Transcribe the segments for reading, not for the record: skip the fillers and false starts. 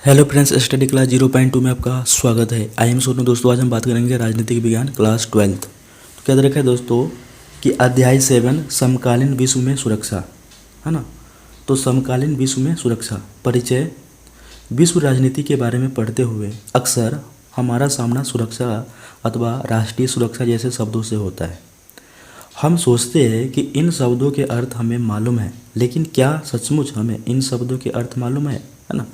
Hello friends, study class 0.2 में आपका स्वागत है। I am Sonu. दोस्तों आज हम बात करेंगे राजनीतिक विज्ञान क्लास 12। तो क्या रखा है दोस्तों कि अध्याय 7 समकालीन विश्व में सुरक्षा, है ना। तो समकालीन विश्व में सुरक्षा परिचय। विश्व राजनीति के बारे में पढ़ते हुए अक्सर हमारा सामना सुरक्षा अथवा राष्ट्रीय सुरक्षा जैसे शब्दों से होता है। हम सोचते हैं कि इन शब्दों के अर्थ हमें मालूम है, लेकिन क्या सचमुच हमें इन शब्दों के अर्थ मालूम है ना।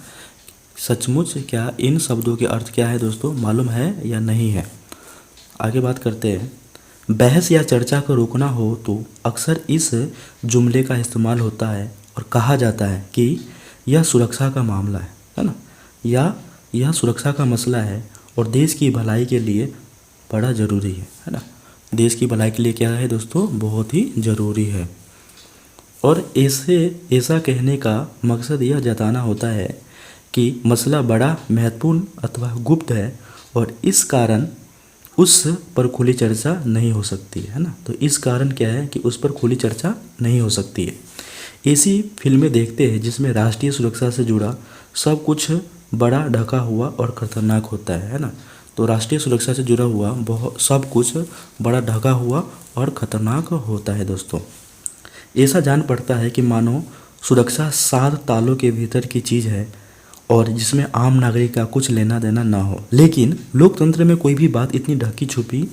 सचमुच क्या इन शब्दों के अर्थ क्या है दोस्तों, मालूम है या नहीं है। आगे बात करते हैं। बहस या चर्चा को रोकना हो तो अक्सर इस जुमले का इस्तेमाल होता है और कहा जाता है कि यह सुरक्षा का मामला है ना, या यह सुरक्षा का मसला है और देश की भलाई के लिए बड़ा ज़रूरी है ना। देश की भलाई के लिए क्या है दोस्तों, बहुत ही ज़रूरी है। और ऐसा कहने का मकसद यह जताना होता है कि मसला बड़ा महत्वपूर्ण अथवा गुप्त है और इस कारण उस पर खुली चर्चा नहीं हो सकती है ना। तो इस कारण क्या है कि उस पर खुली चर्चा नहीं हो सकती है। ऐसी फिल्में देखते हैं जिसमें राष्ट्रीय सुरक्षा से जुड़ा सब कुछ बड़ा ढका हुआ और खतरनाक होता है ना। तो राष्ट्रीय सुरक्षा से जुड़ा हुआ बहुत सब कुछ बड़ा ढका हुआ और ख़तरनाक होता है दोस्तों। ऐसा जान पड़ता है कि मानो सुरक्षा 7 तालों के भीतर की चीज़ है और जिसमें आम नागरिक का कुछ लेना देना ना हो। लेकिन लोकतंत्र में कोई भी बात इतनी ढकी छुपी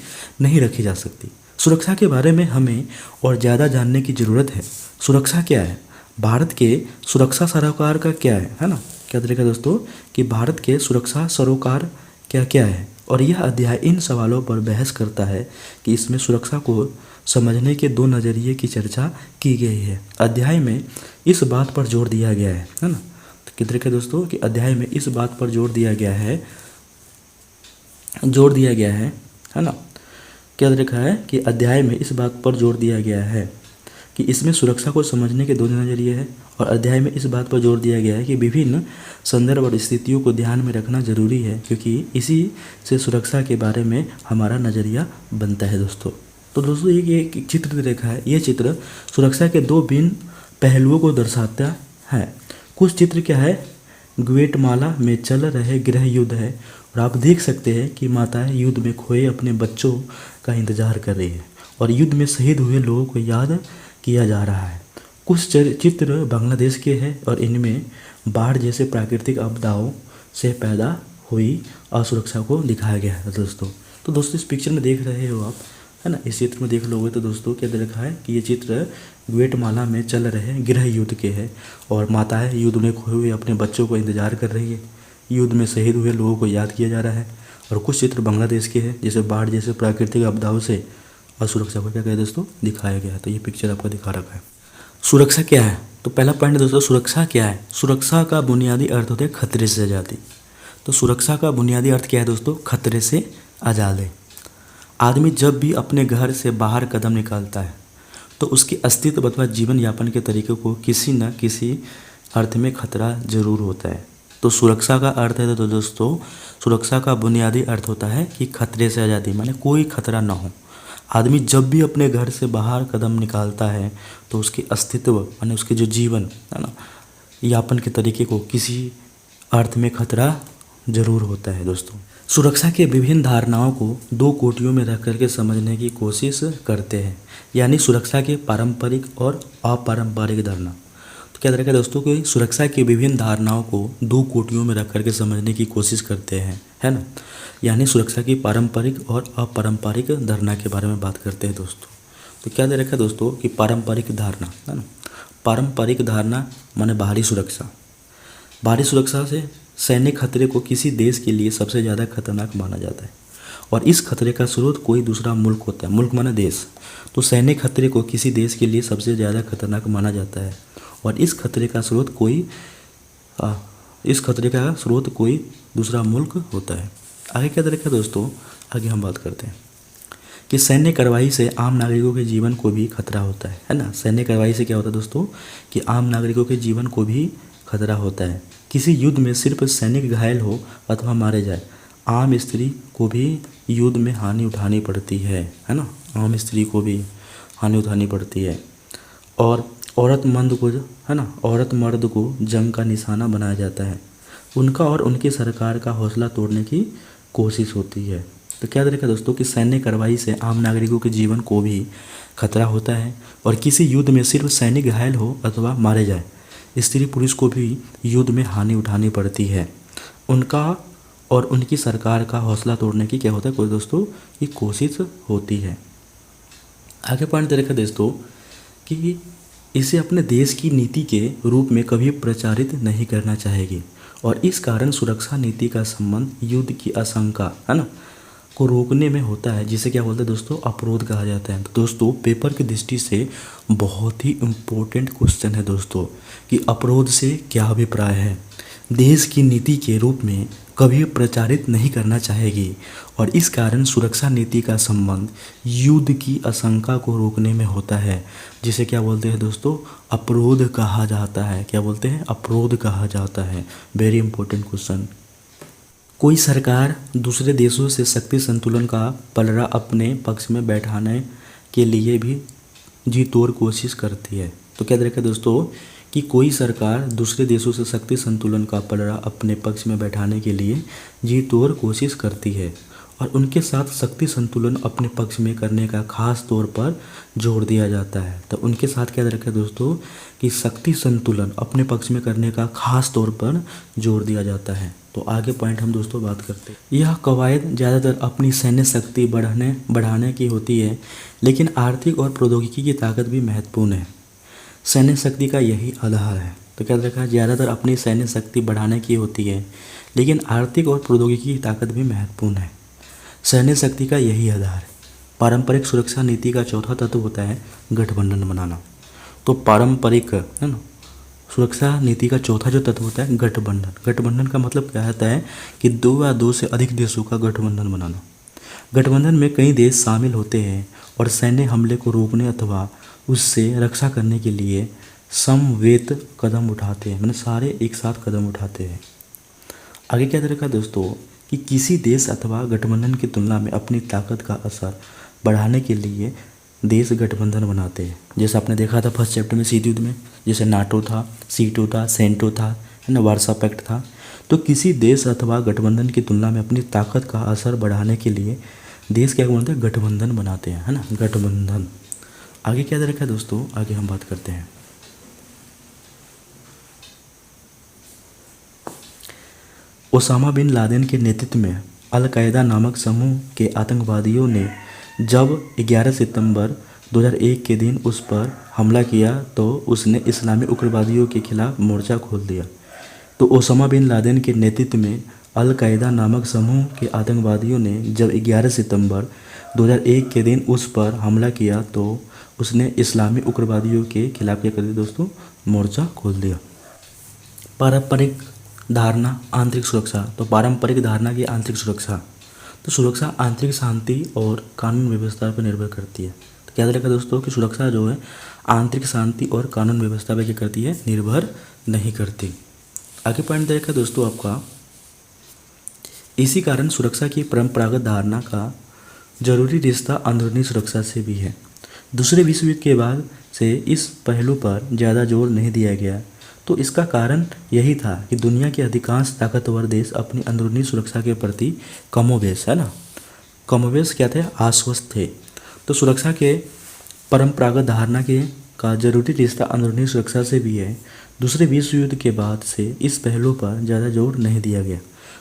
नहीं रखी जा सकती। सुरक्षा के बारे में हमें और ज़्यादा जानने की ज़रूरत है। सुरक्षा क्या है, भारत के सुरक्षा सरोकार का क्या है ना। क्या तरीका दोस्तों कि भारत के सुरक्षा सरोकार क्या क्या है, और यह अध्याय इन सवालों पर बहस करता है कि इसमें सुरक्षा को समझने के 2 नज़रिए की चर्चा की गई है। अध्याय में इस बात पर जोर दिया गया है ना। किधर के दोस्तों कि अध्याय में इस बात पर जोर दिया गया है ना। क्या लिखा है कि अध्याय में इस बात पर जोर दिया गया है कि इसमें सुरक्षा को समझने के 2 नज़रिए हैं, और अध्याय में इस बात पर जोर दिया गया है कि विभिन्न संदर्भ और स्थितियों को ध्यान में रखना जरूरी है, क्योंकि इसी से सुरक्षा के बारे में हमारा नज़रिया बनता है दोस्तों। तो दोस्तों एक चित्र देखा है। ये चित्र सुरक्षा के 2 भिन्न पहलुओं को दर्शाता है। कुछ चित्र क्या है, ग्वेटमाला में चल रहे गृह युद्ध है, और आप देख सकते हैं कि माताएं युद्ध में खोए अपने बच्चों का इंतजार कर रही है और युद्ध में शहीद हुए लोगों को याद किया जा रहा है। कुछ चित्र बांग्लादेश के हैं और इनमें बाढ़ जैसे प्राकृतिक आपदाओं से पैदा हुई असुरक्षा को दिखाया गया है दोस्तों। तो दोस्तों इस पिक्चर में देख रहे हो आप, है ना, इस चित्र में देख लोगे तो दोस्तों क्या देखा है कि ये चित्र ग्वेटमाला में चल रहे गृह युद्ध के हैं, और माताएं युद्ध में खोए हुए अपने बच्चों को इंतजार कर रही है। युद्ध में शहीद हुए लोगों को याद किया जा रहा है। और कुछ चित्र बांग्लादेश के हैं, जैसे बाढ़ जैसे प्राकृतिक आपदाओं से असुरक्षा को क्या कहे दोस्तों, दिखाया गया है। तो ये पिक्चर आपको दिखा रखा है। सुरक्षा क्या है, तो पहला पॉइंट दोस्तों, सुरक्षा क्या है। सुरक्षा का बुनियादी अर्थ होता है खतरे से आज़ादी। तो सुरक्षा का बुनियादी अर्थ क्या है दोस्तों, खतरे से आज़ादी। आदमी जब भी अपने घर से बाहर कदम निकालता है तो उसके अस्तित्व अथवा जीवन यापन के तरीके को किसी न किसी अर्थ में खतरा जरूर होता है। तो सुरक्षा का अर्थ है तो दोस्तों, सुरक्षा का बुनियादी अर्थ होता है कि खतरे से आज़ादी, माने कोई खतरा ना हो। आदमी जब भी अपने घर से बाहर कदम निकालता है तो उसके अस्तित्व माने उसके जो जीवन है ना यापन के तरीके को किसी अर्थ में खतरा जरूर होता है दोस्तों। सुरक्षा के विभिन्न धारणाओं को 2 कोटियों में रख करके समझने की कोशिश करते हैं, यानी सुरक्षा के पारंपरिक और अपारंपरिक धारणा। तो क्या तरीका है दोस्तों कि सुरक्षा की विभिन्न धारणाओं को 2 कोटियों में रख करके समझने की कोशिश करते हैं, है ना, यानी सुरक्षा की पारंपरिक और अपारंपरिक धारणा के बारे में बात करते हैं दोस्तों। तो क्या दे रखा है दोस्तों कि पारंपरिक धारणा, है ना। पारंपरिक धारणा माने बाहरी सुरक्षा। बाहरी सुरक्षा से सैन्य खतरे को किसी देश के लिए सबसे ज़्यादा खतरनाक माना जाता है, और इस खतरे का स्रोत कोई दूसरा मुल्क होता है। मुल्क माने देश। तो सैन्य खतरे को किसी देश के लिए सबसे ज़्यादा खतरनाक माना जाता है, और इस खतरे का स्रोत कोई दूसरा मुल्क होता है। आगे क्या तरीका दोस्तों, आगे हम बात करते हैं कि सैन्य कार्रवाई से आम नागरिकों के जीवन को भी खतरा होता है ना। सैन्य कार्रवाई से क्या होता है दोस्तों कि आम नागरिकों के जीवन को भी खतरा होता है। किसी युद्ध में सिर्फ सैनिक घायल हो अथवा मारे जाए, आम स्त्री को भी युद्ध में हानि उठानी पड़ती है ना। आम स्त्री को भी हानि उठानी पड़ती है, और औरत मर्द को, है ना, औरत मर्द को जंग का निशाना बनाया जाता है। उनका और उनकी सरकार का हौसला तोड़ने की कोशिश होती है। तो क्या देखा दोस्तों कि सैन्य कार्रवाई से आम नागरिकों के जीवन को भी खतरा होता है और किसी युद्ध में सिर्फ सैनिक घायल हो अथवा मारे जाए, स्त्री पुरुष को भी युद्ध में हानि उठानी पड़ती है। उनका और उनकी सरकार का हौसला तोड़ने की क्या होता है कोई दोस्तों की कोशिश होती है। आगे पॉइंट देखा दोस्तों कि इसे अपने देश की नीति के रूप में कभी प्रचारित नहीं करना चाहेगी और इस कारण सुरक्षा नीति का संबंध युद्ध की आशंका है ना को रोकने में होता है, जिसे क्या बोलते हैं दोस्तों अवरोध कहा जाता है। तो दोस्तों पेपर की दृष्टि से बहुत ही इम्पोर्टेंट क्वेश्चन है दोस्तों कि अवरोध से क्या अभिप्राय है। देश की नीति के रूप में कभी प्रचारित नहीं करना चाहेगी और इस कारण सुरक्षा नीति का संबंध युद्ध की आशंका को रोकने में होता है, जिसे क्या बोलते हैं दोस्तों अवरोध कहा जाता है। क्या बोलते हैं अवरोध कहा जाता है। Very important question. कोई सरकार दूसरे देशों से शक्ति संतुलन का पलड़ा अपने पक्ष में बैठाने के लिए भी जी तोड़ कोशिश करती है। तो क्या देखा दोस्तों कि कोई सरकार दूसरे देशों से शक्ति संतुलन का पलड़ा अपने पक्ष में बैठाने के लिए जी तोड़ कोशिश करती है और उनके साथ शक्ति संतुलन अपने पक्ष में करने का खास तौर पर जोर दिया जाता है। तो उनके साथ क्या रखा दोस्तों कि शक्ति संतुलन अपने पक्ष में करने का खास तौर पर जोर दिया जाता है। तो आगे पॉइंट हम दोस्तों बात करते हैं। यह कवायद ज़्यादातर अपनी सैन्य शक्ति बढ़ाने की होती है, लेकिन आर्थिक और प्रौद्योगिकी की ताकत भी महत्वपूर्ण है। सैन्य शक्ति का यही आधार है। तो क्या रखा है ज़्यादातर अपनी सैन्य शक्ति बढ़ाने की होती है, लेकिन आर्थिक और प्रौद्योगिकी की ताकत भी महत्वपूर्ण है। सैन्य शक्ति का यही आधार है। पारंपरिक सुरक्षा नीति का चौथा तत्व होता है गठबंधन बनाना। तो पारंपरिक है ना सुरक्षा नीति का चौथा जो तत्व होता है गठबंधन। गठबंधन का मतलब क्या होता है कि दो या दो से अधिक देशों का गठबंधन बनाना। गठबंधन में कई देश शामिल होते हैं और सैन्य हमले को रोकने अथवा उससे रक्षा करने के लिए समवेत कदम उठाते हैं, मतलब सारे एक साथ कदम उठाते हैं। आगे क्या देखा दोस्तों कि किसी देश अथवा गठबंधन की तुलना में अपनी ताकत का असर बढ़ाने के लिए देश गठबंधन बनाते हैं। जैसे आपने देखा था फर्स्ट चैप्टर में शीत युद्ध में, जैसे नाटो था, सीटो था, सेंटो था, है ना, वार्सा पैक्ट था। तो किसी देश अथवा गठबंधन की तुलना में अपनी ताकत का असर बढ़ाने के लिए देश क्या बोलते हैं गठबंधन बनाते हैं, है ना, गठबंधन। आगे क्या दे रखा है दोस्तों, आगे हम बात करते हैं। ओसामा बिन लादेन के नेतृत्व में अल-कायदा नामक समूह के आतंकवादियों ने जब 11 सितंबर 2001 के दिन उस पर हमला किया तो उसने इस्लामी उग्रवादियों के खिलाफ मोर्चा खोल दिया। तो ओसामा बिन लादेन के नेतृत्व में अल-कायदा नामक समूह के आतंकवादियों ने जब 11 सितंबर 2001 के दिन उस पर हमला किया तो उसने इस्लामी उग्रवादियों के खिलाफ क्या कर दिया दोस्तों, मोर्चा खोल दिया। पारंपरिक धारणा आंतरिक सुरक्षा। तो पारंपरिक धारणा की आंतरिक सुरक्षा, तो सुरक्षा आंतरिक शांति और कानून व्यवस्था पर निर्भर करती है। तो क्या देखा दोस्तों कि सुरक्षा जो है आंतरिक शांति और कानून व्यवस्था पर क्या करती है, निर्भर नहीं करती। आगे पॉइंट देखा दोस्तों आपका, इसी कारण सुरक्षा की परंपरागत धारणा का जरूरी रिश्ता अंदरूनी सुरक्षा से भी है। दूसरे विश्व युद्ध के बाद से इस पहलू पर ज़्यादा जोर नहीं दिया गया। तो इसका कारण यही था कि दुनिया के अधिकांश ताकतवर देश अपनी अंदरूनी सुरक्षा के प्रति कमोबेश, है ना, कमोबेश क्या थे, आश्वस्त थे। तो सुरक्षा के परंपरागत धारणा के का जरूरी रिश्ता अंदरूनी सुरक्षा से भी है। दूसरे विश्व युद्ध के बाद से इस पहलू पर ज़्यादा जोर नहीं दिया गया।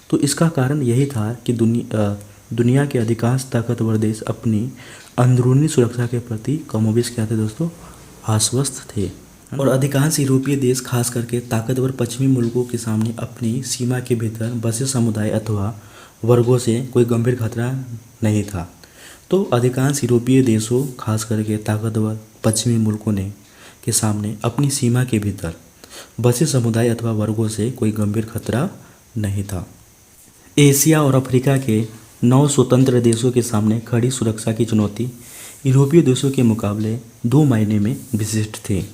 तो इसका कारण यही था कि दुनिया के अधिकांश ताकतवर देश अपनी अंदरूनी सुरक्षा के प्रति कमोबेश क्या थे दोस्तों, आश्वस्त थे। और अधिकांश यूरोपीय देश खास करके ताकतवर पश्चिमी मुल्कों के सामने अपनी सीमा के भीतर बसे समुदाय अथवा वर्गों से कोई गंभीर खतरा नहीं था। तो अधिकांश यूरोपीय देशों खास करके ताकतवर पश्चिमी मुल्कों ने के सामने अपनी सीमा के भीतर बसे समुदाय अथवा वर्गों से कोई गंभीर खतरा नहीं था। एशिया और अफ्रीका के 9 स्वतंत्र देशों के सामने खड़ी सुरक्षा की चुनौती यूरोपीय देशों के मुकाबले 2 मायने में विशिष्ट थी।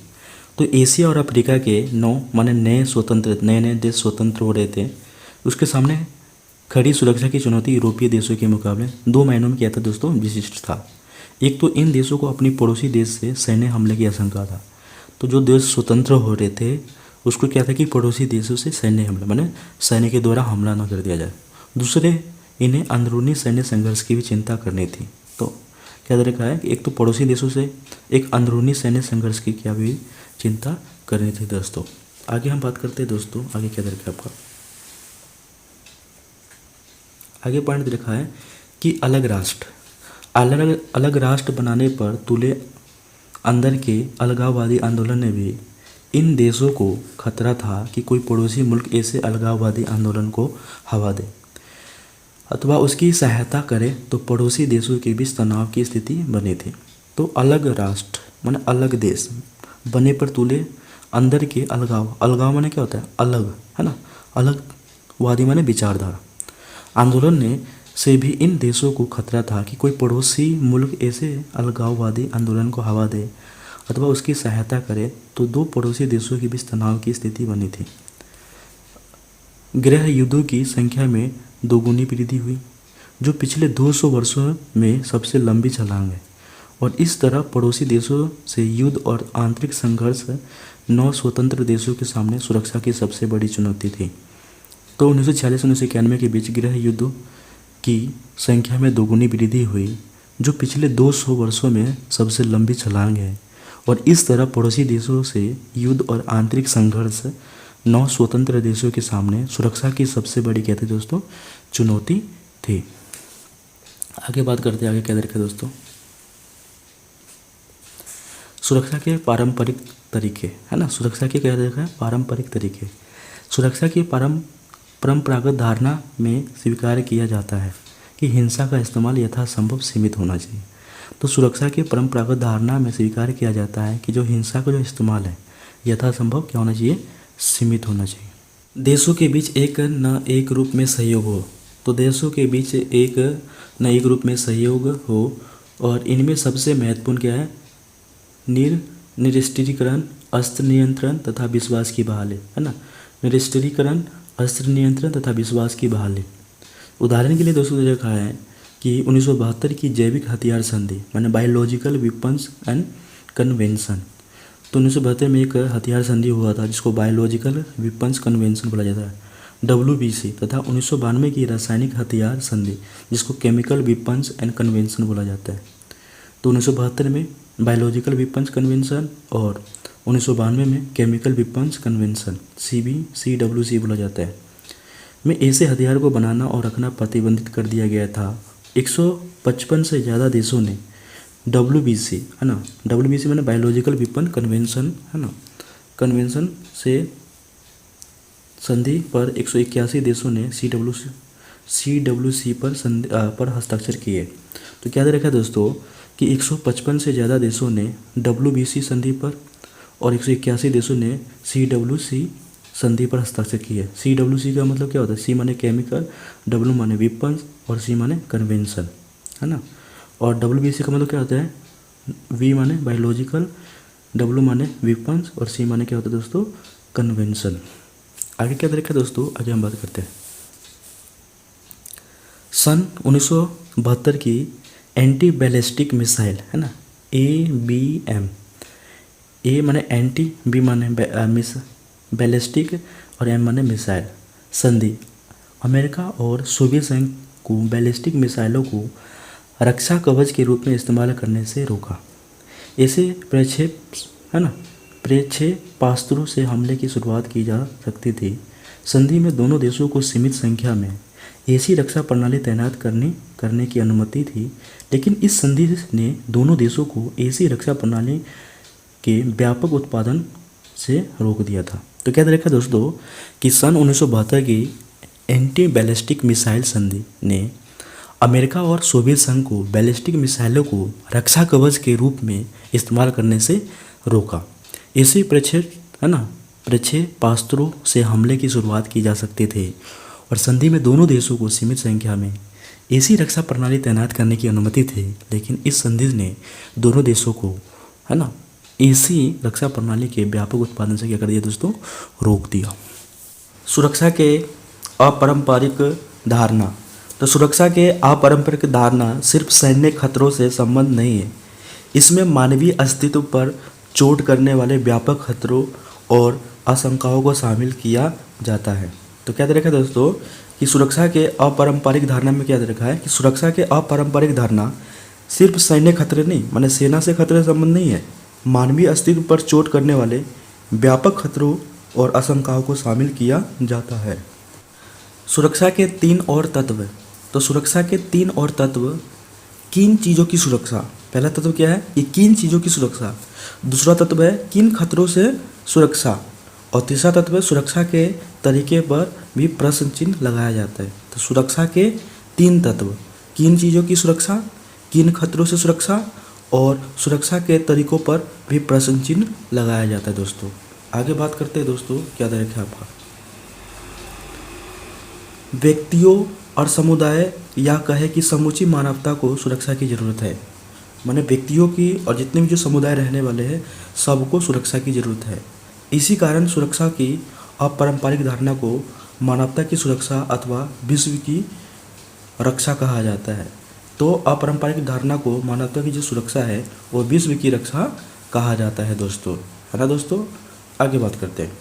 तो एशिया और अफ्रीका के 9 माने नए देश स्वतंत्र हो रहे थे, उसके सामने खड़ी सुरक्षा की चुनौती यूरोपीय देशों के मुकाबले 2 मायनों में क्या था दोस्तों, विशिष्ट था। एक तो इन देशों को अपनी पड़ोसी देश से सैन्य हमले की आशंका था। तो जो देश स्वतंत्र हो रहे थे उसको क्या था कि पड़ोसी देशों से सैन्य हमला, माने सैन्य के द्वारा हमला न कर दिया जाए। दूसरे, इन्हें अंदरूनी सैन्य संघर्ष की भी चिंता करनी थी। तो क्या दे रखा है कि एक तो पड़ोसी देशों से एक अंदरूनी सैन्य संघर्ष की क्या भी चिंता करनी थी दोस्तों। आगे हम बात करते हैं दोस्तों, आगे क्या दे रखा है आपका, आगे पॉइंट दे रखा है कि अलग राष्ट्र, अलग अलग राष्ट्र बनाने पर तुले अंदर के अलगाववादी आंदोलन ने भी इन देशों को खतरा था कि कोई पड़ोसी मुल्क ऐसे अलगाववादी आंदोलन को हवा दे अथवा उसकी सहायता करे तो पड़ोसी देशों के बीच तनाव की स्थिति बनी थी। तो अलग राष्ट्र माने अलग देश बने पर तुले अंदर के अलगाव, अलगाव माने क्या होता है, अलग, है ना, अलगवादी माने विचारधारा आंदोलन ने से भी इन देशों को खतरा था कि कोई पड़ोसी मुल्क ऐसे अलगाववादी आंदोलन को हवा दे अथवा उसकी सहायता करे तो दो पड़ोसी देशों के बीच तनाव की स्थिति बनी थी। गृह युद्धों की संख्या में दोगुनी वृद्धि हुई, जो पिछले 200 वर्षों में सबसे लंबी छलांग है, और इस तरह पड़ोसी देशों से युद्ध और आंतरिक संघर्ष 9 स्वतंत्र देशों के सामने सुरक्षा की सबसे बड़ी चुनौती थी। तो 1946 1991 के बीच गृह युद्धों की संख्या में दोगुनी वृद्धि हुई, जो पिछले 200 वर्षों में सबसे लंबी छलांग है, और इस तरह पड़ोसी देशों से युद्ध और आंतरिक संघर्ष 9 स्वतंत्र देशों के सामने सुरक्षा की सबसे बड़ी क्या थी दोस्तों, चुनौती थी। आगे बात करते हैं, आगे क्या देखा दोस्तों, सुरक्षा के पारंपरिक तरीके, है ना, सुरक्षा के क्या देखा है, पारंपरिक तरीके। सुरक्षा की परंपरागत धारणा में स्वीकार किया जाता है कि हिंसा का इस्तेमाल यथासंभव सीमित होना चाहिए। तो सुरक्षा की परंपरागत धारणा में स्वीकार किया जाता है कि जो हिंसा का जो इस्तेमाल है यथासंभव क्या होना चाहिए, सीमित होना चाहिए। देशों के बीच एक न एक रूप में सहयोग हो, तो देशों के बीच एक न एक रूप में सहयोग हो, और इनमें सबसे महत्वपूर्ण क्या है, निरस्त्रीकरण, अस्त्र नियंत्रण तथा विश्वास की बहाली, है ना, निरस्त्रीकरण, अस्त्र नियंत्रण तथा विश्वास की बहाली। उदाहरण के लिए दोस्तों देखा है कि 1972 की जैविक हथियार संधि माने बायोलॉजिकल वेपन्स एंड कन्वेंशन, तो 1972 में एक हथियार संधि हुआ था जिसको बायोलॉजिकल वेपन्स कन्वेंशन बोला जाता है, WBC, तथा 1992 की रासायनिक हथियार संधि जिसको केमिकल वेपन्स एंड कन्वेंशन बोला जाता है। तो 1972 में बायोलॉजिकल वेपन्स कन्वेंशन और 1992 में केमिकल वेपन्स कन्वेंशन CWC बोला जाता है में ऐसे हथियार को बनाना और रखना प्रतिबंधित कर दिया गया था। 155 से ज़्यादा देशों ने WBC, है ना, WBC मैंने बायोलॉजिकल वेपन कन्वेंशन, है ना, कन्वेंशन से संधि पर 181 देशों ने CWC पर हस्ताक्षर किए। तो क्या दे रखा है दोस्तों कि 155 से ज़्यादा देशों ने WBC संधि पर और 181 देशों ने CWC संधि पर हस्ताक्षर किए। CWC का मतलब क्या होता है, C माने केमिकल, W माने वेपन्स और C माने कन्वेंशन, है ना, और WBC का मतलब क्या होता है, V माने बायोलॉजिकल, W माने वेपन्स और C माने क्या होता है दोस्तों, कन्वेंशन। आगे क्या देखा दोस्तों, आगे हम बात करते हैं सन 1972 की एंटी बैलिस्टिक मिसाइल, है ना, ABM, A माने एंटी, B माने बैलिस्टिक और M माने मिसाइल संधि अमेरिका और सोवियत संघ को बैलिस्टिक मिसाइलों को रक्षा कवच के रूप में इस्तेमाल करने से रोका। ऐसे प्रक्षेपास्त्रों से हमले की शुरुआत की जा सकती थी। संधि में दोनों देशों को सीमित संख्या में ऐसी रक्षा प्रणाली तैनात करने की अनुमति थी, लेकिन इस संधि ने दोनों देशों को ऐसी रक्षा प्रणाली के व्यापक उत्पादन से रोक दिया था। तो क्या देखा दोस्तों कि सन 1972 की एंटी बैलिस्टिक मिसाइल संधि ने अमेरिका और सोवियत संघ को बैलिस्टिक मिसाइलों को रक्षा कवच के रूप में इस्तेमाल करने से रोका। ऐसे प्रक्षेपास्त्रों से हमले की शुरुआत की जा सकती थी और संधि में दोनों देशों को सीमित संख्या में ऐसी रक्षा प्रणाली तैनात करने की अनुमति थी, लेकिन इस संधि ने दोनों देशों को, है ना, ऐसी रक्षा प्रणाली के व्यापक उत्पादन से क्या कर दिया दोस्तों, रोक दिया। सुरक्षा के अपारंपरिक धारणा, तो सुरक्षा के अपारंपरिक धारणा सिर्फ सैन्य खतरों से संबंध नहीं है, इसमें मानवीय अस्तित्व पर चोट करने वाले व्यापक खतरों और आशंकाओं को शामिल किया जाता है। तो क्या दे रखा है दोस्तों कि सुरक्षा के अपारंपरिक धारणा में क्या दे रखा है कि सुरक्षा के अपारंपरिक धारणा सिर्फ सैन्य खतरे नहीं, माने सेना से खतरे से संबंध नहीं है, मानवीय अस्तित्व पर चोट करने वाले व्यापक खतरों और आशंकाओं को शामिल किया जाता है। सुरक्षा के 3 और तत्व। तो सुरक्षा के 3 और तत्व, किन चीज़ों की सुरक्षा। पहला तत्व क्या है कि किन चीज़ों की सुरक्षा, दूसरा तत्व है किन खतरों से सुरक्षा, और तीसरा तत्व है सुरक्षा के तरीके पर भी प्रश्न चिन्ह लगाया जाता है। तो सुरक्षा के 3 तत्व, किन चीज़ों की सुरक्षा, किन खतरों से सुरक्षा और सुरक्षा के तरीकों पर भी प्रश्न चिन्ह लगाया जाता है। दोस्तों आगे बात करते हैं दोस्तों, क्या दे रखा है आपका, व्यक्तियों और समुदाय या कहे कि समूची मानवता को सुरक्षा की ज़रूरत है। माने व्यक्तियों की और जितने भी जो समुदाय रहने वाले हैं सबको सुरक्षा की ज़रूरत है। इसी कारण सुरक्षा की अपारंपरिक धारणा को मानवता की सुरक्षा अथवा विश्व की रक्षा कहा जाता है। तो अपारंपरिक धारणा को मानवता की जो सुरक्षा है वो विश्व की रक्षा कहा जाता है दोस्तों, है ना दोस्तों। आगे बात करते हैं,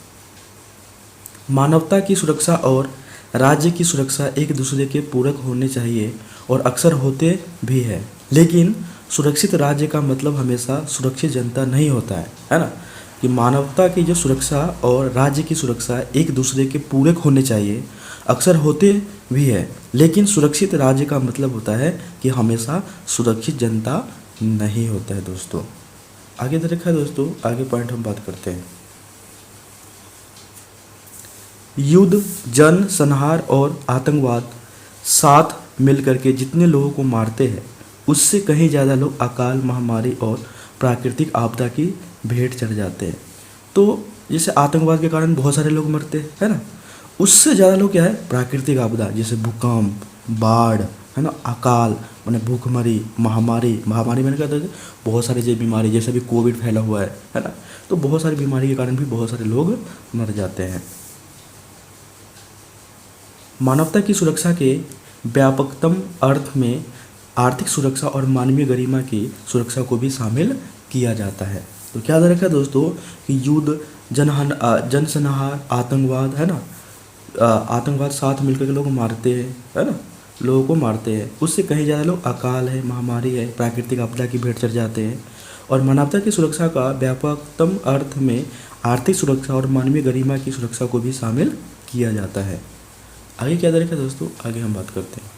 मानवता की सुरक्षा और राज्य की सुरक्षा एक दूसरे के पूरक होने चाहिए और अक्सर होते भी है, लेकिन सुरक्षित राज्य का मतलब हमेशा सुरक्षित जनता नहीं होता है ना। कि मानवता की जो सुरक्षा और राज्य की सुरक्षा एक दूसरे के पूरक होने चाहिए, अक्सर होते भी है, लेकिन सुरक्षित राज्य का मतलब होता है कि हमेशा सुरक्षित जनता नहीं होता है दोस्तों। आगे देखा है दोस्तों, आगे पॉइंट हम बात करते हैं, युद्ध, जन संहार और आतंकवाद साथ मिलकर के जितने लोगों को मारते हैं उससे कहीं ज़्यादा लोग अकाल, महामारी और प्राकृतिक आपदा की भेंट चढ़ जाते हैं। तो जैसे आतंकवाद के कारण बहुत सारे लोग मरते हैं, है ना, उससे ज़्यादा लोग क्या है प्राकृतिक आपदा, जैसे भूकंप, बाढ़, है ना, अकाल मैंने भूखमरी, महामारी मैंने कहते हैं बहुत सारी जो बीमारी, जैसे भी कोविड फैला हुआ है ना, तो बहुत सारी बीमारी के कारण भी बहुत सारे लोग मर जाते हैं। मानवता की सुरक्षा के व्यापकतम अर्थ में आर्थिक सुरक्षा और मानवीय गरिमा की सुरक्षा को भी शामिल किया जाता है। तो क्या रखा है दोस्तों कि युद्ध, जनसंहार, आतंकवाद, है ना, आतंकवाद साथ मिलकर के लोग मारते हैं, है ना, लोगों को मारते हैं, उससे कहीं ज़्यादा लोग अकाल है, महामारी है, प्राकृतिक आपदा की भेंट चढ़ जाते हैं। और मानवता की सुरक्षा का व्यापकतम अर्थ में आर्थिक सुरक्षा और मानवीय गरिमा की सुरक्षा को भी शामिल किया जाता है। आगे क्या तरीका है दोस्तों, आगे हम बात करते हैं,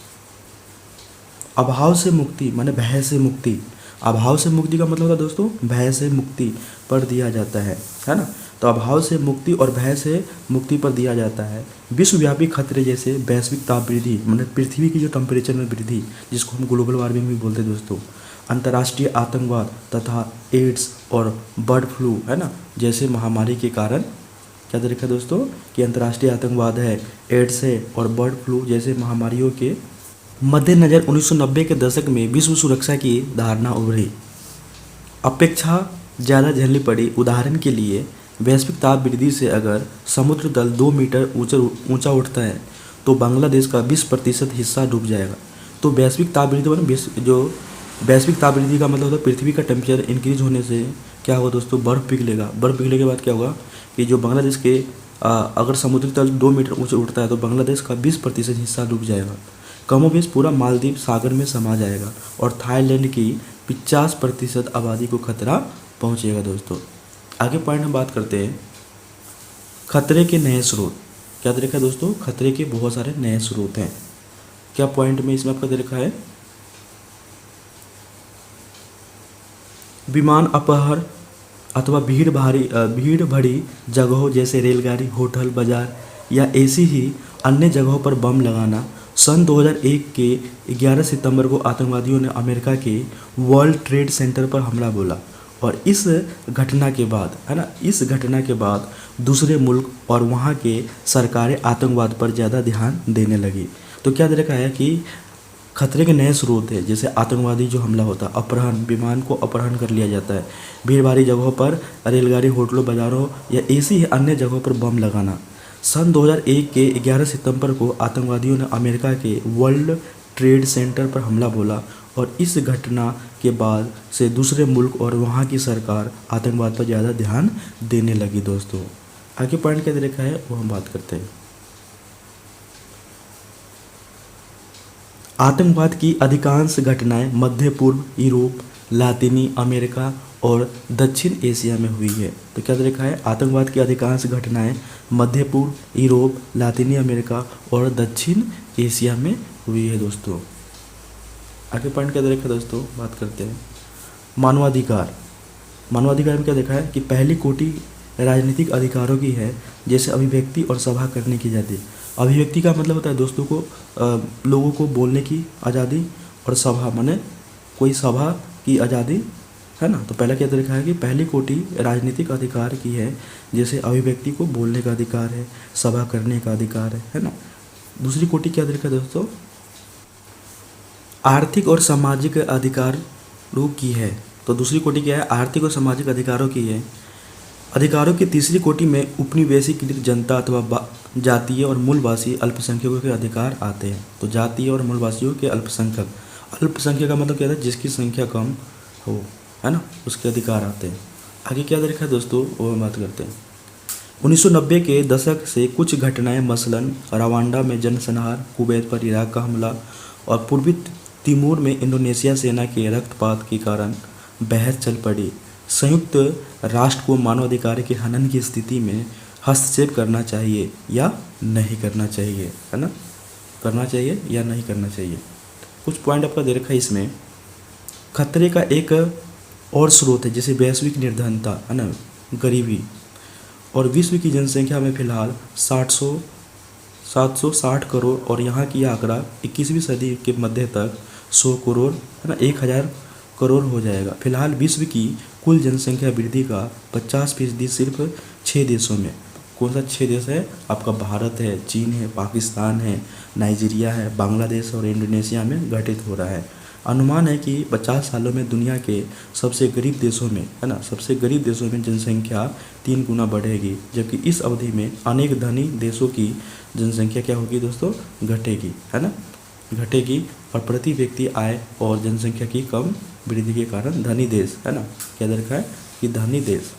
अभाव से मुक्ति माने भय से मुक्ति। अभाव से मुक्ति का मतलब होता है दोस्तों भय से मुक्ति पर दिया जाता है ना। तो अभाव से मुक्ति और भय से मुक्ति पर दिया जाता है। विश्वव्यापी खतरे जैसे वैश्विक ताप वृद्धि, मतलब पृथ्वी की जो टेम्परेचर में वृद्धि, जिसको हम ग्लोबल वार्मिंग भी बोलते हैं दोस्तों, अंतर्राष्ट्रीय आतंकवाद तथा एड्स और बर्ड फ्लू, है ना, जैसे महामारी के कारण क्या देखा दोस्तों कि अंतर्राष्ट्रीय आतंकवाद है, एड्स है और बर्ड फ्लू जैसे महामारियों के मद्देनज़र 1990 के दशक में विश्व सुरक्षा की धारणा उभरी, अपेक्षा ज़्यादा झेलनी पड़ी। उदाहरण के लिए वैश्विक ताप वृद्धि से अगर समुद्र तल 2 मीटर ऊंचा उठता है तो बांग्लादेश का 20% हिस्सा डूब जाएगा। तो वैश्विक ताप वृद्धि जो वैश्विक ताप वृद्धि का मतलब होता है पृथ्वी का टेम्परेचर इंक्रीज होने से क्या होगा दोस्तों, बर्फ़ पिघलेगा। बर्फ़ पिघलने के बाद क्या होगा कि जो बांग्लादेश के अगर समुद्री तल 2 मीटर ऊंचे उठता है तो बांग्लादेश का 20% हिस्सा डूब जाएगा। कमोबेश पूरा मालदीव सागर में समा जाएगा और थाईलैंड की 50% आबादी को खतरा पहुंचेगा दोस्तों। आगे पॉइंट हम बात करते हैं खतरे के नए स्रोत। क्या देखा है दोस्तों, खतरे के बहुत सारे नए स्रोत हैं। क्या पॉइंट में इसमें आपका देखा है, विमान अपहरण अथवा भीड़ भरी जगहों जैसे रेलगाड़ी, होटल, बाजार या ऐसी ही अन्य जगहों पर बम लगाना। सन 2001 के 11 सितंबर को आतंकवादियों ने अमेरिका के वर्ल्ड ट्रेड सेंटर पर हमला बोला और इस घटना के बाद, है ना, इस घटना के बाद दूसरे मुल्क और वहाँ के सरकारें आतंकवाद पर ज़्यादा ध्यान देने लगी। तो क्या देखा है कि खतरे के नए स्रोत है, जैसे आतंकवादी जो हमला होता है, अपहरण, विमान को अपहरण कर लिया जाता है, भीड़ भारी जगहों पर रेलगाड़ी, होटलों, बाज़ारों या ऐसी ही अन्य जगहों पर बम लगाना। सन 2001 के 11 सितंबर को आतंकवादियों ने अमेरिका के वर्ल्ड ट्रेड सेंटर पर हमला बोला और इस घटना के बाद से दूसरे मुल्क और वहाँ की सरकार आतंकवाद पर ज़्यादा ध्यान देने लगी दोस्तों। आगे पॉइंट क्या दे रखा है वो हम बात करते हैं। आतंकवाद की अधिकांश घटनाएं मध्य पूर्व, यूरोप, लातिनी अमेरिका और दक्षिण एशिया में हुई है। तो क्या दे रखा है, आतंकवाद की अधिकांश घटनाएं मध्य पूर्व, यूरोप, लातिनी अमेरिका और दक्षिण एशिया में हुई है दोस्तों। आगे पॉइंट क्या दे रखा है दोस्तों, बात करते हैं। मानवाधिकार। मानवाधिकार में क्या देखा है कि पहली कोटि राजनीतिक अधिकारों की है, जैसे अभिव्यक्ति और सभा करने की आज़ादी। अभिव्यक्ति का मतलब होता है दोस्तों को लोगों को बोलने की आज़ादी, और सभा माने कोई सभा की आज़ादी, है ना। तो पहला क्या देखा है कि पहली कोटि राजनीतिक अधिकार की है, जैसे अभिव्यक्ति को बोलने का अधिकार है, सभा करने का अधिकार है ना। दूसरी कोटि क्या देखा है दोस्तों, आर्थिक और सामाजिक अधिकारों की है। तो दूसरी कोटि क्या है, आर्थिक और सामाजिक अधिकारों की है। अधिकारों की तीसरी कोटि में उपनिवेशीकृत जनता अथवा जातीय और मूलवासी अल्पसंख्यकों के अधिकार आते हैं। तो जातीय और मूलवासियों के अल्पसंख्यक, अल्पसंख्यक का मतलब क्या है, जिसकी संख्या कम हो, है ना, उसके अधिकार आते हैं। आगे क्या देखा है दोस्तों वो हम बात करते हैं। 1990 के दशक से कुछ घटनाएं, मसलन रवांडा में जनसंहार, कुवैत पर इराक का हमला और पूर्वी तिमोर में इंडोनेशिया सेना के रक्तपात के कारण बहस चल पड़ी। संयुक्त राष्ट्र को मानवाधिकार के हनन की स्थिति में हस्तक्षेप करना चाहिए या नहीं करना चाहिए, है ना, करना चाहिए या नहीं करना चाहिए। कुछ पॉइंट आपका दे रखा है इसमें। खतरे का एक और स्रोत है जैसे वैश्विक निर्धनता, है ना, गरीबी, और विश्व की जनसंख्या में फिलहाल 760 करोड़, और यहाँ की आंकड़ा 21वीं सदी के मध्य तक 100 करोड़, है ना, 1000 करोड़ हो जाएगा। फिलहाल विश्व की कुल जनसंख्या वृद्धि का 50% सिर्फ 6 देशों में, कौन सा 6 देश है आपका, भारत है, चीन है, पाकिस्तान है, नाइजीरिया है, बांग्लादेश और इंडोनेशिया में घटित हो रहा है। अनुमान है कि 50 सालों में दुनिया के सबसे गरीब देशों में, है ना, सबसे गरीब देशों में जनसंख्या 3 गुना बढ़ेगी, जबकि इस अवधि में अनेक धनी देशों की जनसंख्या क्या होगी दोस्तों, घटेगी, है ना, घटेगी। और प्रति व्यक्ति आय और जनसंख्या की कम वृद्धि के कारण धनी देश, है ना, क्या दरकार है कि धनी देश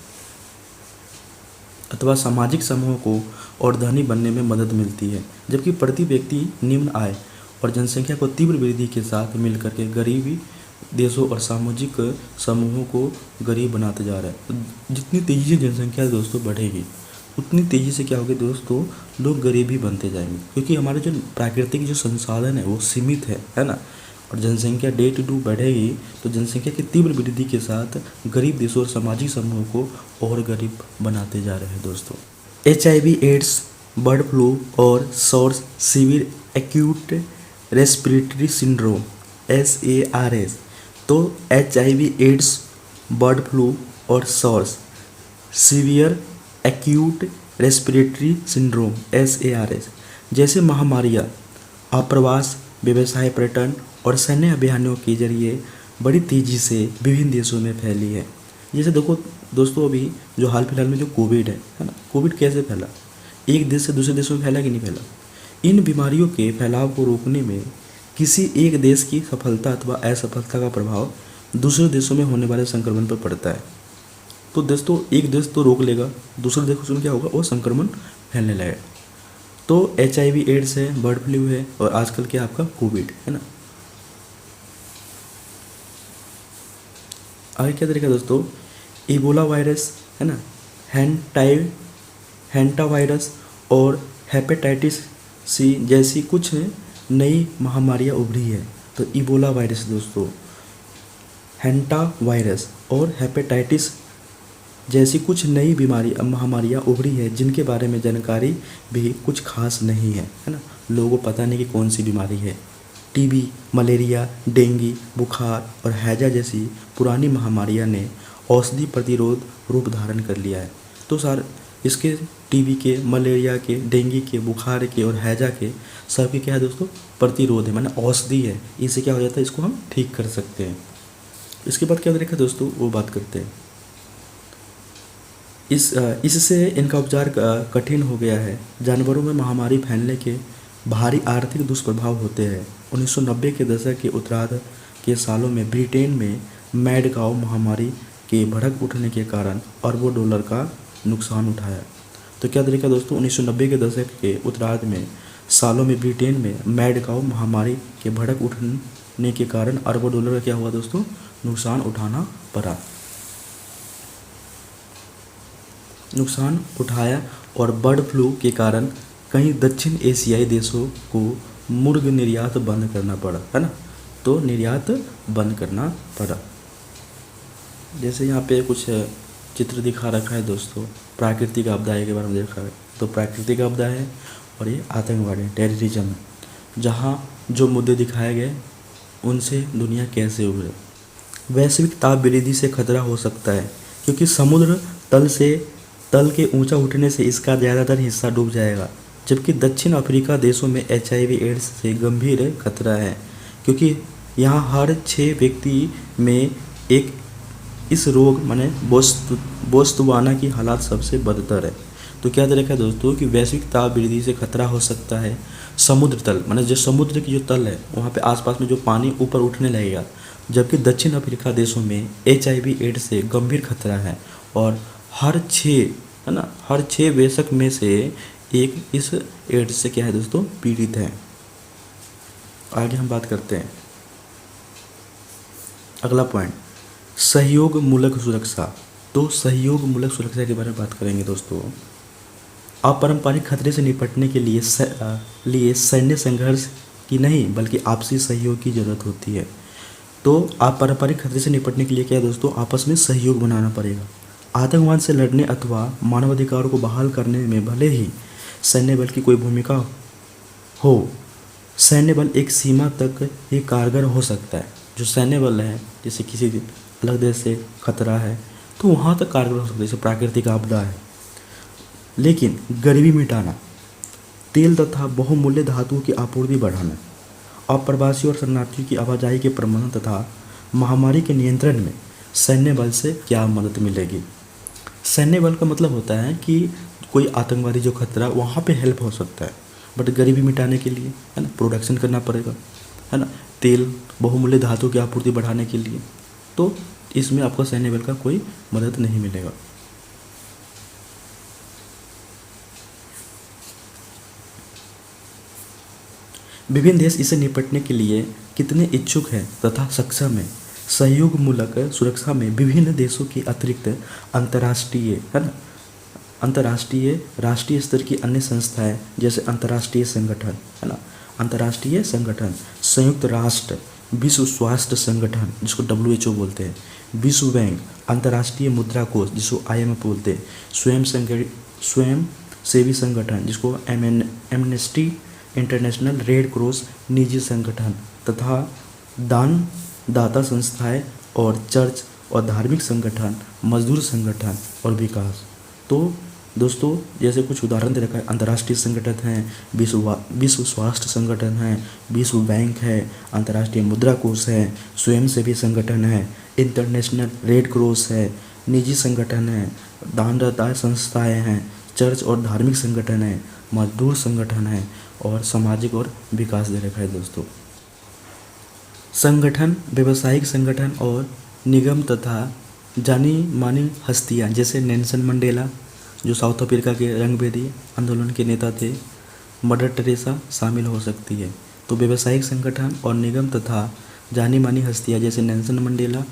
अथवा सामाजिक समूह को और धनी बनने में मदद मिलती है, जबकि प्रति व्यक्ति निम्न आय और जनसंख्या को तीव्र वृद्धि के साथ मिलकर के गरीबी देशों और सामाजिक समूहों को गरीब बनाते जा रहा है। जितनी तेज़ी से जनसंख्या दोस्तों बढ़ेगी, उतनी तेज़ी से क्या होगी दोस्तों, लोग गरीब ही बनते जाएंगे, क्योंकि हमारे जो प्राकृतिक जो संसाधन है वो सीमित है ना। और जनसंख्या डे टू डे बढ़ेगी, तो जनसंख्या की तीव्र वृद्धि के साथ गरीब देशों और सामाजिक समूहों को और गरीब बनाते जा रहे हैं दोस्तों। HIV, एड्स, बर्ड फ्लू और swords, severe acute respiratory syndrome SARS। तो HIV, एड्स, बर्ड फ्लू और swords, severe acute respiratory syndrome SARS जैसे महामारियाँ आप्रवास, व्यवसाय, पर्यटन और सैन्य अभियानों के जरिए बड़ी तेज़ी से विभिन्न देशों में फैली है। जैसे देखो दोस्तों, अभी जो हाल फिलहाल में जो कोविड है ना, कोविड कैसे फैला, एक देश से दूसरे देशों में फैला कि नहीं फैला। इन बीमारियों के फैलाव को रोकने में किसी एक देश की सफलता अथवा असफलता का प्रभाव दूसरे देशों में होने वाले संक्रमण पर पड़ता है। तो दोस्तों एक देश तो रोक लेगा, दूसरे देश में क्या होगा, वो संक्रमण फैलने लगेगा। तो HIV, एड्स है, बर्ड फ्लू है, और आजकल क्या आपका कोविड, है ना। आगे क्या तरीका दोस्तों, इबोला वायरस, है ना, हैंटा वायरस और हेपेटाइटिस C जैसी कुछ नई महामारियाँ उभरी है। तो इबोला वायरस दोस्तों, हैंटा वायरस और हेपेटाइटिस जैसी कुछ नई महामारियाँ उभरी है, जिनके बारे में जानकारी भी कुछ खास नहीं है ना। लोगों को पता नहीं कि कौन सी बीमारी है। TB, मलेरिया, डेंगू, बुखार और हैजा जैसी पुरानी महामारियाँ ने औषधि प्रतिरोध रूप धारण कर लिया है। तो सर इसके TB के, मलेरिया के, डेंगू के, बुखार के और हैजा के सबके क्या है दोस्तों, प्रतिरोध है, माने औषधि है। इससे क्या हो जाता है, इसको हम ठीक कर सकते हैं। इसके बाद क्या देखा दोस्तों, वो बात करते हैं। इससे इनका उपचार कठिन हो गया है। जानवरों में महामारी फैलने के भारी आर्थिक दुष्प्रभाव होते हैं। 1990 के दशक के उत्तरार्ध के सालों में ब्रिटेन में मैड काउ महामारी के भड़क उठने के कारण अरबों डॉलर का नुकसान उठाया। तो क्या तरीका दोस्तों, 1990 के दशक के उत्तरार्ध में सालों में ब्रिटेन में मैड काउ महामारी के भड़क उठने के कारण अरबों डॉलर का क्या हुआ दोस्तों, नुकसान उठाना पड़ा, नुकसान उठाया। और बर्ड फ्लू के कारण कई दक्षिण एशियाई देशों को मुर्ग निर्यात बंद करना पड़ा, है ना, तो निर्यात बंद करना पड़ा। जैसे यहाँ पे कुछ चित्र दिखा रखा है दोस्तों, प्राकृतिक आपदाएं के बारे में देखा है, तो प्राकृतिक आपदा है और ये आतंकवाद है, टेररिज्म है, जहाँ जो मुद्दे दिखाए गए उनसे दुनिया कैसे उभरे। वैश्विक ताप वृद्धि से खतरा हो सकता है क्योंकि समुद्र तल के ऊंचा उठने से इसका ज़्यादातर हिस्सा डूब जाएगा, जबकि दक्षिण अफ्रीका देशों में HIV एड्स से गंभीर खतरा है क्योंकि यहाँ हर 6 व्यक्ति में एक इस रोग माने बोत्सवाना की हालात सबसे बदतर है। तो क्या तरीका है दोस्तों कि वैश्विक ताप वृद्धि से खतरा हो सकता है, समुद्र तल माने जो समुद्र की जो तल है वहाँ पे आसपास में जो पानी ऊपर उठने लगेगा, जबकि दक्षिण अफ्रीका देशों में HIV एड्स से गंभीर खतरा है और हर 6 है ना, हर 6 वयस्क में से एक इस एड्स से क्या है दोस्तों, पीड़ित है। आगे हम बात करते हैं अगला पॉइंट, सहयोग मूलक सुरक्षा। तो सहयोग मूलक सुरक्षा के बारे में बात करेंगे दोस्तों। अपारंपरिक खतरे से निपटने के लिए सैन्य संघर्ष की नहीं बल्कि आपसी सहयोग की जरूरत होती है। तो अपारंपरिक खतरे से निपटने के लिए क्या है दोस्तों, आपस में सहयोग बनाना पड़ेगा। आतंकवाद से लड़ने अथवा मानवाधिकारों को बहाल करने में भले ही सैन्य बल की कोई भूमिका हो, सैन्य बल एक सीमा तक ही कारगर हो सकता है। जो सैन्य बल है, जैसे किसी अलग देश से खतरा है तो वहाँ तक कारगर हो सकता है, जैसे प्राकृतिक आपदा है। लेकिन गरीबी मिटाना, तेल तथा बहुमूल्य धातुओं की आपूर्ति बढ़ाना, अप्रवासियों और शरणार्थियों की आवाजाही के प्रबंधन तथा महामारी के नियंत्रण में सैन्य बल से क्या मदद मिलेगी। सैन्य बल का मतलब होता है कि कोई आतंकवादी जो खतरा वहाँ पे हेल्प हो सकता है, बट गरीबी मिटाने के लिए है ना प्रोडक्शन करना पड़ेगा, है ना, तेल बहुमूल्य धातु की आपूर्ति बढ़ाने के लिए, तो इसमें आपको सैन्य बल का कोई मदद नहीं मिलेगा। विभिन्न देश इसे निपटने के लिए कितने इच्छुक हैं तथा सक्षम हैं। सहयोग मूलक सुरक्षा में विभिन्न देशों की अतिरिक्त अंतर्राष्ट्रीय है ना अंतर्राष्ट्रीय राष्ट्रीय स्तर की अन्य संस्थाएं जैसे अंतर्राष्ट्रीय संगठन है ना, अंतर्राष्ट्रीय संगठन, संयुक्त राष्ट्र, विश्व स्वास्थ्य संगठन जिसको WHO बोलते हैं, विश्व बैंक, अंतर्राष्ट्रीय मुद्रा कोष जिसको IMF बोलते हैं, स्वयं सेवी संगठन जिसको एमनेस्टी इंटरनेशनल, रेड क्रॉस, निजी संगठन तथा दाता संस्थाएं और चर्च और धार्मिक संगठन, मजदूर संगठन और विकास। तो दोस्तों जैसे कुछ उदाहरण दे रखा है, अंतर्राष्ट्रीय संगठन हैं, विश्व स्वास्थ्य संगठन है, विश्व बैंक है, अंतर्राष्ट्रीय मुद्रा कोष है, स्वयंसेवी संगठन है, इंटरनेशनल रेड क्रॉस है, निजी संगठन है, दानदाता संस्थाएं हैं, चर्च और धार्मिक संगठन है, मजदूर संगठन है और सामाजिक और विकास दे रखा है दोस्तों। संगठन, व्यावसायिक संगठन और निगम तथा जानी मानी हस्तियाँ जैसे नेल्सन मंडेला जो साउथ अफ्रीका के रंगभेदी आंदोलन के नेता थे, मदर टेरेसा शामिल हो सकती है। तो व्यावसायिक संगठन और निगम तथा जानी मानी हस्तियाँ जैसे नेल्सन मंडेला,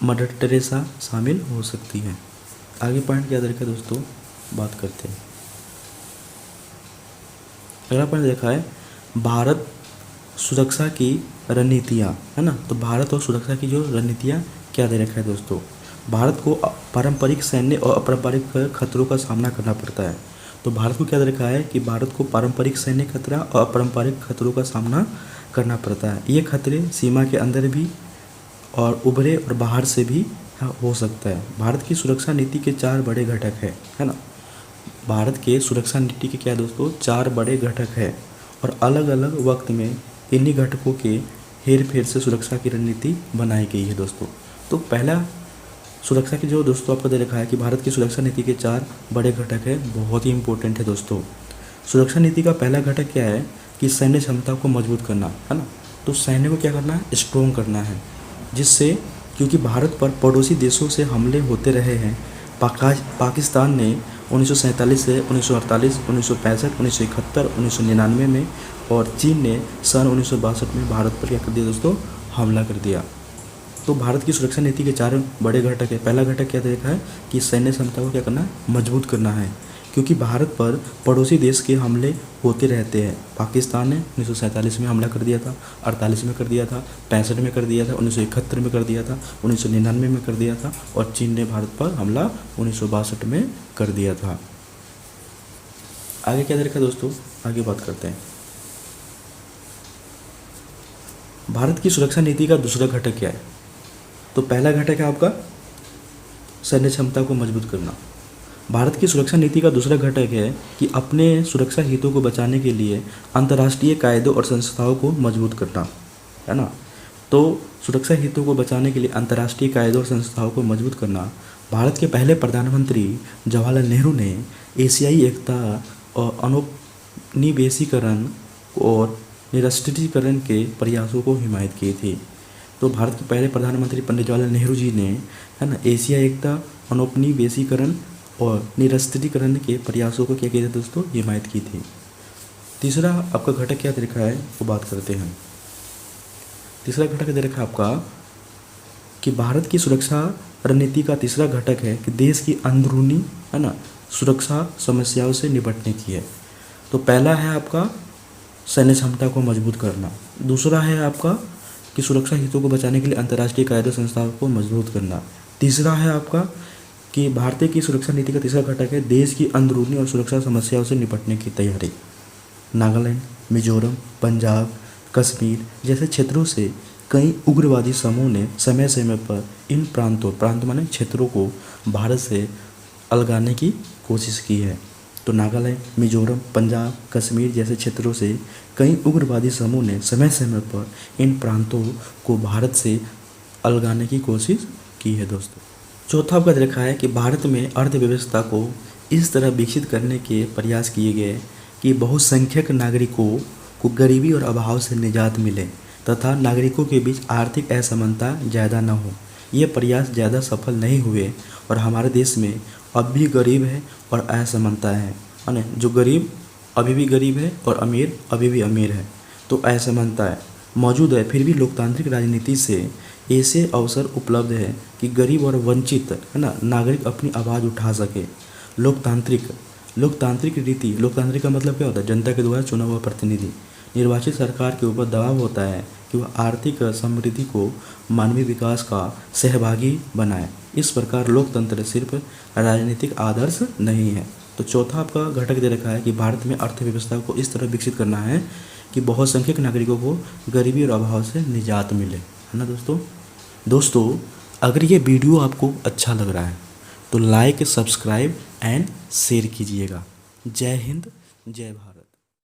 मदर टेरेसा शामिल हो सकती हैं। आगे पॉइंट क्या तरीका दोस्तों बात करते हैं। अगला पॉइंट देखा है भारत सुरक्षा की रणनीतियाँ है ना। तो भारत और सुरक्षा की जो रणनीतियाँ क्या दे रखा है दोस्तों, भारत को पारंपरिक सैन्य और अपारंपरिक खतरों का सामना करना पड़ता है। तो भारत को क्या दे रखा है कि भारत को पारंपरिक सैन्य खतरा और अपारंपरिक खतरों का सामना करना पड़ता है। ये खतरे सीमा के अंदर भी और उभरे और बाहर से भी हो सकता है। भारत की सुरक्षा नीति के 4 बड़े घटक है ना। भारत के सुरक्षा नीति के क्या दोस्तों 4 बड़े घटक है और अलग अलग वक्त में इन्हीं घटकों के हेर फेर से सुरक्षा की रणनीति बनाई गई है दोस्तों। तो पहला सुरक्षा की जो दोस्तों आपको दे रखा है कि भारत की सुरक्षा नीति के 4 बड़े घटक है, बहुत ही इंपॉर्टेंट है दोस्तों। सुरक्षा नीति का पहला घटक क्या है कि सैन्य क्षमता को मजबूत करना है ना। तो सैन्य को क्या करना है, स्ट्रॉन्ग करना है, जिससे क्योंकि भारत पर पड़ोसी देशों से हमले होते रहे हैं, पाकिस्तान ने 1947 से 1948, 1965, 1971, 1999 में, और चीन ने सन 1962 में भारत पर क्या कर दिया दोस्तों, हमला कर दिया। तो भारत की सुरक्षा नीति के 4 बड़े घटक है। पहला घटक क्या देखा है कि सैन्य क्षमता को क्या करना है, मजबूत करना है, क्योंकि भारत पर पड़ोसी देश के हमले होते रहते हैं। पाकिस्तान ने 1947 में हमला कर दिया था, 48 में कर दिया था, 65 में कर दिया था, 1971 में कर दिया था, 1999 में कर दिया था, और चीन ने भारत पर हमला 1962 में कर दिया था। आगे क्या देखा दोस्तों, आगे बात करते हैं। भारत की सुरक्षा नीति का दूसरा घटक क्या है? तो पहला घटक है आपका सैन्य क्षमता को मजबूत करना। भारत की सुरक्षा नीति का दूसरा घटक है कि अपने सुरक्षा हितों को बचाने के लिए अंतर्राष्ट्रीय कायदों और संस्थाओं को मजबूत करना, है ना। तो सुरक्षा हितों को बचाने के लिए अंतर्राष्ट्रीय कायदों और संस्थाओं को मजबूत करना। भारत के पहले प्रधानमंत्री जवाहरलाल नेहरू ने एशियाई एकता और अनुनिवेशीकरण और निरस्त्रीकरण के प्रयासों को हिमायत की थी। तो भारत के पहले प्रधानमंत्री पंडित जवाहरलाल नेहरू जी ने, है ना, एशिया एकता, अनुपनिवेशीकरण और निरस्त्रीकरण के प्रयासों को क्या किया था दोस्तों, हिमायत की थी। तीसरा आपका घटक क्या दे रखा है वो बात करते हैं। तीसरा घटक दे रखा है आपका कि भारत की सुरक्षा रणनीति का तीसरा घटक है कि देश की अंदरूनी, है ना, सुरक्षा समस्याओं से निपटने की है। तो पहला है आपका सैन्य क्षमता को मजबूत करना, दूसरा है आपका कि सुरक्षा हितों को बचाने के लिए अंतर्राष्ट्रीय कायदे संस्थाओं को मजबूत करना, तीसरा है आपका कि भारतीय की सुरक्षा नीति का तीसरा घटक है देश की अंदरूनी और सुरक्षा समस्याओं से निपटने की तैयारी। नागालैंड, मिजोरम, पंजाब, कश्मीर जैसे क्षेत्रों से कई उग्रवादी समूह ने समय समय पर इन प्रांत माने क्षेत्रों को भारत से अलगाने की कोशिश की है। तो नागालैंड, मिजोरम, पंजाब, कश्मीर जैसे क्षेत्रों से कई उग्रवादी समूह ने समय समय पर इन प्रांतों को भारत से अलगाने की कोशिश की है दोस्तों। चौथा आपका देखा है कि भारत में अर्थव्यवस्था को इस तरह विकसित करने के प्रयास किए गए कि बहुसंख्यक नागरिकों को गरीबी और अभाव से निजात मिले तथा नागरिकों के बीच आर्थिक असमानता ज़्यादा न हो। ये प्रयास ज़्यादा सफल नहीं हुए और हमारे देश में अब भी गरीब है और असमानता है ना। जो गरीब अभी भी गरीब है और अमीर अभी भी अमीर है, तो असमानता है मौजूद है। फिर भी लोकतांत्रिक राजनीति से ऐसे अवसर उपलब्ध है कि गरीब और वंचित, है ना, नागरिक अपनी आवाज़ उठा सके। लोकतांत्रिक रीति, लोकतांत्रिक का मतलब क्या होता है, जनता के द्वारा चुना हुआ प्रतिनिधि। निर्वाचित सरकार के ऊपर दबाव होता है कि वह आर्थिक समृद्धि को मानवीय विकास का सहभागी बनाए। इस प्रकार लोकतंत्र सिर्फ राजनीतिक आदर्श नहीं है। तो चौथा आपका घटक दे रखा है कि भारत में अर्थव्यवस्था को इस तरह विकसित करना है कि बहुसंख्यक नागरिकों को गरीबी और अभाव से निजात मिले, है ना दोस्तों। अगर ये वीडियो आपको अच्छा लग रहा है तो लाइक, सब्सक्राइब एंड शेयर कीजिएगा। जय हिंद, जय भारत।